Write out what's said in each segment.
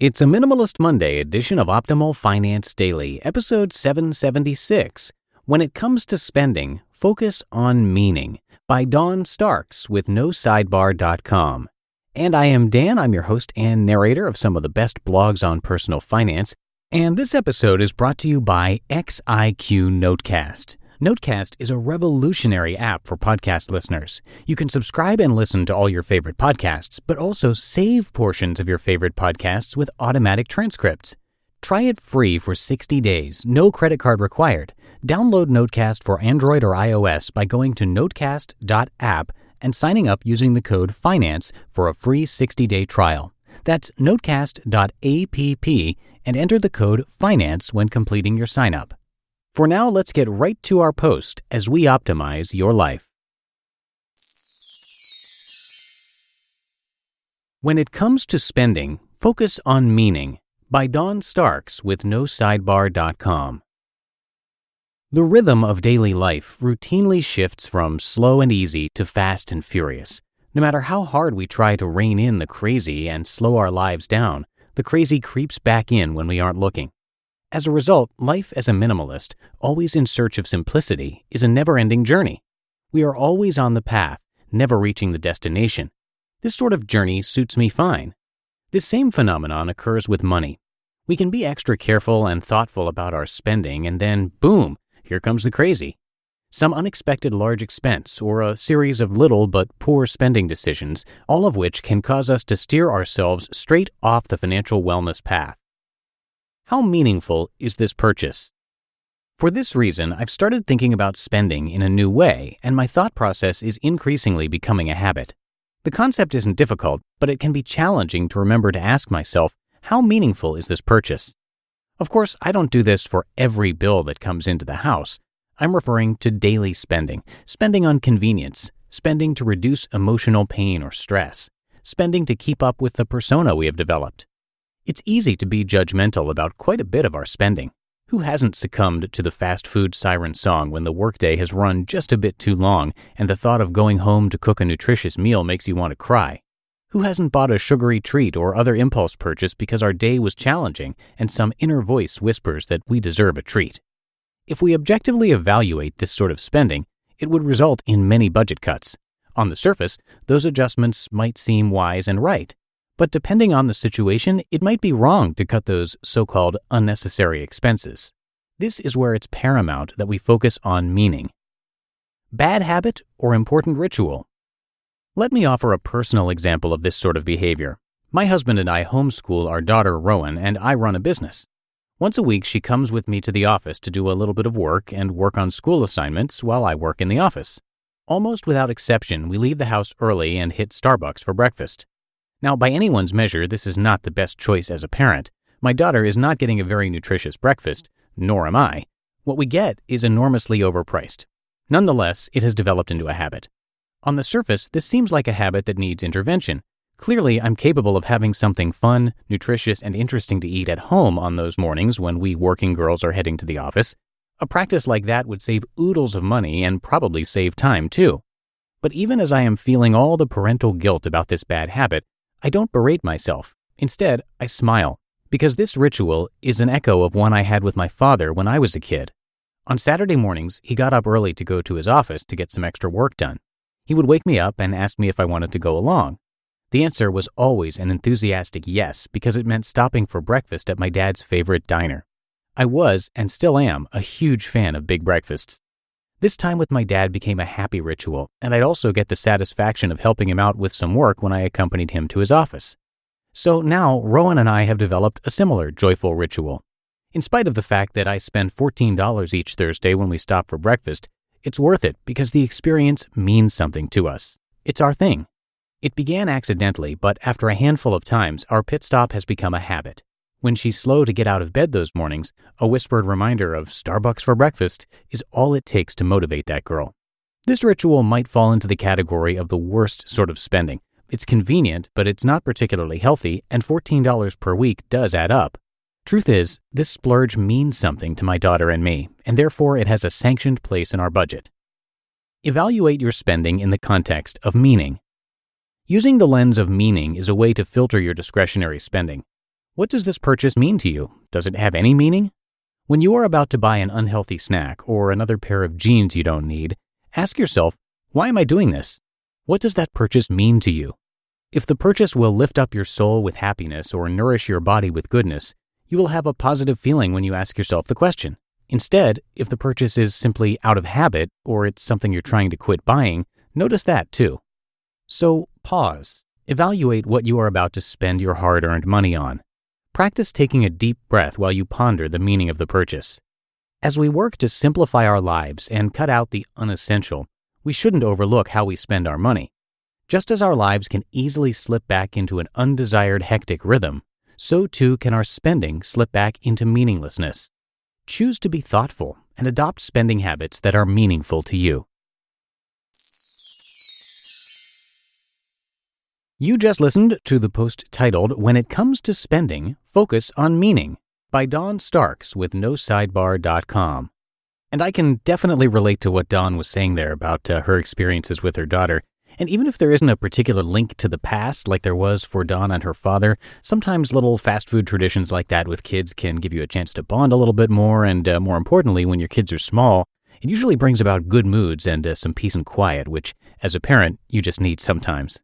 It's a Minimalist Monday edition of Optimal Finance Daily, episode 776. When it comes to spending, focus on meaning, by Dawn Starks with NoSidebar.com. And I am Dan, I'm your host and narrator of some of the best blogs on personal finance, and this episode is brought to you by XIQ Notecast. Notecast is a revolutionary app for podcast listeners. You can subscribe and listen to all your favorite podcasts, but also save portions of your favorite podcasts with automatic transcripts. Try it free for 60 days, no credit card required. Download Notecast for Android or iOS by going to notecast.app and signing up using the code FINANCE for a free 60-day trial. That's notecast.app and enter the code FINANCE when completing your sign-up. For now, let's get right to our post as we optimize your life. When it comes to spending, focus on meaning, by Dawn Starks with NoSidebar.com. The rhythm of daily life routinely shifts from slow and easy to fast and furious. No matter how hard we try to rein in the crazy and slow our lives down, the crazy creeps back in when we aren't looking. As a result, life as a minimalist, always in search of simplicity, is a never-ending journey. We are always on the path, never reaching the destination. This sort of journey suits me fine. This same phenomenon occurs with money. We can be extra careful and thoughtful about our spending, and then, boom, here comes the crazy. Some unexpected large expense or a series of little but poor spending decisions, all of which can cause us to steer ourselves straight off the financial wellness path. How meaningful is this purchase? For this reason, I've started thinking about spending in a new way, and my thought process is increasingly becoming a habit. The concept isn't difficult, but it can be challenging to remember to ask myself, how meaningful is this purchase? Of course, I don't do this for every bill that comes into the house. I'm referring to daily spending, spending on convenience, spending to reduce emotional pain or stress, spending to keep up with the persona we have developed. It's easy to be judgmental about quite a bit of our spending. Who hasn't succumbed to the fast food siren song when the workday has run just a bit too long and the thought of going home to cook a nutritious meal makes you want to cry? Who hasn't bought a sugary treat or other impulse purchase because our day was challenging and some inner voice whispers that we deserve a treat? If we objectively evaluate this sort of spending, it would result in many budget cuts. On the surface, those adjustments might seem wise and right. But depending on the situation, it might be wrong to cut those so-called unnecessary expenses. This is where it's paramount that we focus on meaning. Bad habit or important ritual? Let me offer a personal example of this sort of behavior. My husband and I homeschool our daughter Rowan, and I run a business. Once a week, she comes with me to the office to do a little bit of work and work on school assignments while I work in the office. Almost without exception, we leave the house early and hit Starbucks for breakfast. Now, by anyone's measure, this is not the best choice as a parent. My daughter is not getting a very nutritious breakfast, nor am I. What we get is enormously overpriced. Nonetheless, it has developed into a habit. On the surface, this seems like a habit that needs intervention. Clearly, I'm capable of having something fun, nutritious, and interesting to eat at home on those mornings when we working girls are heading to the office. A practice like that would save oodles of money and probably save time, too. But even as I am feeling all the parental guilt about this bad habit, I don't berate myself. Instead, I smile, because this ritual is an echo of one I had with my father when I was a kid. On Saturday mornings, he got up early to go to his office to get some extra work done. He would wake me up and ask me if I wanted to go along. The answer was always an enthusiastic yes, because it meant stopping for breakfast at my dad's favorite diner. I was, and still am, a huge fan of big breakfasts. This time with my dad became a happy ritual, and I'd also get the satisfaction of helping him out with some work when I accompanied him to his office. So now, Rowan and I have developed a similar joyful ritual. In spite of the fact that I spend $14 each Thursday when we stop for breakfast, it's worth it because the experience means something to us. It's our thing. It began accidentally, but after a handful of times, our pit stop has become a habit. When she's slow to get out of bed those mornings, a whispered reminder of Starbucks for breakfast is all it takes to motivate that girl. This ritual might fall into the category of the worst sort of spending. It's convenient, but it's not particularly healthy, and $14 per week does add up. Truth is, this splurge means something to my daughter and me, and therefore it has a sanctioned place in our budget. Evaluate your spending in the context of meaning. Using the lens of meaning is a way to filter your discretionary spending. What does this purchase mean to you? Does it have any meaning? When you are about to buy an unhealthy snack or another pair of jeans you don't need, ask yourself, why am I doing this? What does that purchase mean to you? If the purchase will lift up your soul with happiness or nourish your body with goodness, you will have a positive feeling when you ask yourself the question. Instead, if the purchase is simply out of habit or it's something you're trying to quit buying, notice that too. So pause. Evaluate what you are about to spend your hard-earned money on. Practice taking a deep breath while you ponder the meaning of the purchase. As we work to simplify our lives and cut out the unessential, we shouldn't overlook how we spend our money. Just as our lives can easily slip back into an undesired hectic rhythm, so too can our spending slip back into meaninglessness. Choose to be thoughtful and adopt spending habits that are meaningful to you. You just listened to the post titled, "When It Comes to Spending, Focus on Meaning," by Dawn Starks with NoSidebar.com. And I can definitely relate to what Dawn was saying there about her experiences with her daughter. And even if there isn't a particular link to the past like there was for Dawn and her father, sometimes little fast food traditions like that with kids can give you a chance to bond a little bit more, and more importantly, when your kids are small, it usually brings about good moods and some peace and quiet, which, as a parent, you just need sometimes.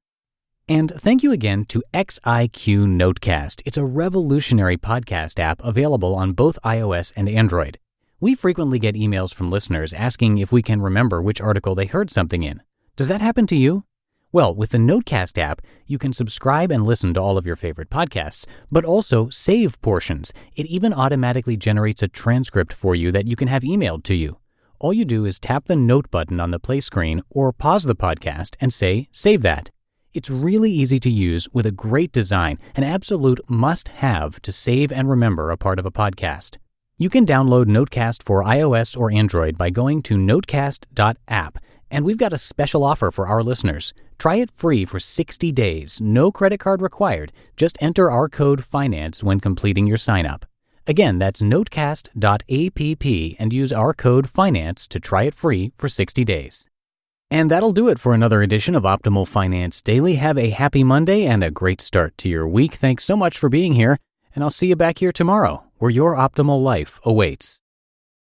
And thank you again to XIQ Notecast. It's a revolutionary podcast app available on both iOS and Android. We frequently get emails from listeners asking if we can remember which article they heard something in. Does that happen to you? Well, with the Notecast app, you can subscribe and listen to all of your favorite podcasts, but also save portions. It even automatically generates a transcript for you that you can have emailed to you. All you do is tap the Note button on the play screen or pause the podcast and say, "Save that." It's really easy to use with a great design, an absolute must-have to save and remember a part of a podcast. You can download Notecast for iOS or Android by going to notecast.app, and we've got a special offer for our listeners. Try it free for 60 days, no credit card required. Just enter our code FINANCE when completing your sign-up. Again, that's notecast.app and use our code FINANCE to try it free for 60 days. And that'll do it for another edition of Optimal Finance Daily. Have a happy Monday and a great start to your week. Thanks so much for being here, and I'll see you back here tomorrow, where your optimal life awaits.